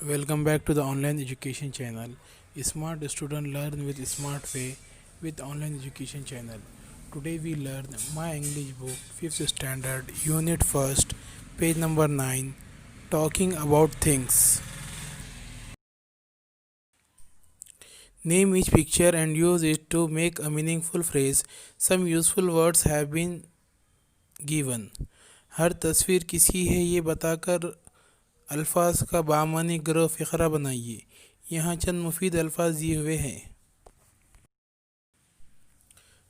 Welcome back to the online education channel. Smart student learn with smart way with online education channel. Today we learn my English book 5th standard unit 1st page number 9 talking about things. Name each picture and use it to make a meaningful phrase. Some useful words have been given. हर तस्वीर किसकी है ये बताकर अल्फाज का बामानी ग्रह फ़िक्रा बनाइए। यहाँ चंद मुफीद अल्फाज दिए हुए हैं।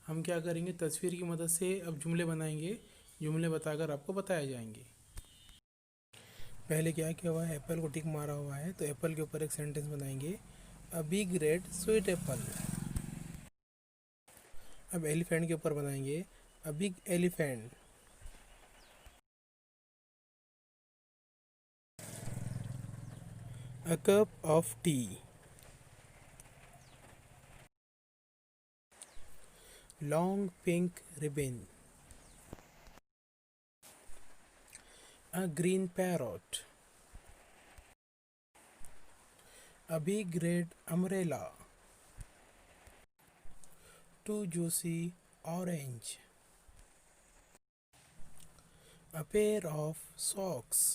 हम क्या करेंगे, तस्वीर की मदद से अब जुमले बनाएंगे। जुमले बताकर आपको बताए जाएंगे। पहले क्या किया हुआ है, एप्पल को टिक मारा हुआ है, तो एप्पल के ऊपर एक सेंटेंस बनाएंगे, a big red sweet Apple. अब एलिफेंट के ऊपर बनाएंगे, a big elephant. A cup of tea. Long pink ribbon. A green parrot. A big red umbrella. Two juicy orange. A pair of socks.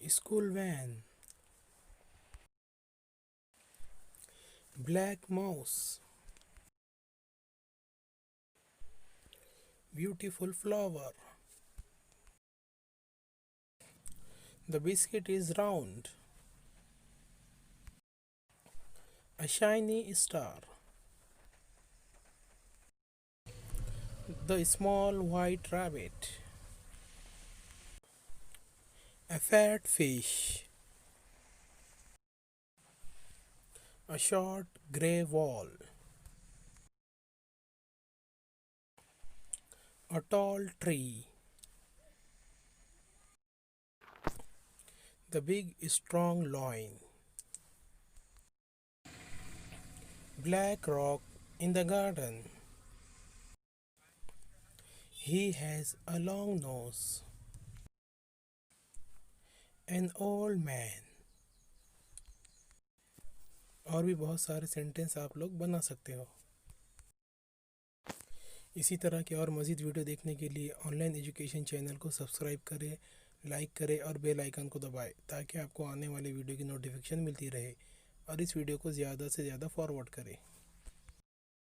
School van. Black mouse. Beautiful flower. The biscuit is round. A shiny star. The small white rabbit. A fat fish. A short grey wall. A tall tree. The big strong loin. Black rock in the garden. He has a long nose. An old man. और भी बहुत सारे sentence आप लोग बना सकते हो। इसी तरह के और मज़ीद वीडियो देखने के लिए ऑनलाइन एजुकेशन चैनल को सब्सक्राइब करें, लाइक करें और बेल आइकन को दबाएं ताकि आपको आने वाले वीडियो की नोटिफिकेशन मिलती रहे, और इस वीडियो को ज़्यादा से ज़्यादा फॉरवर्ड करें।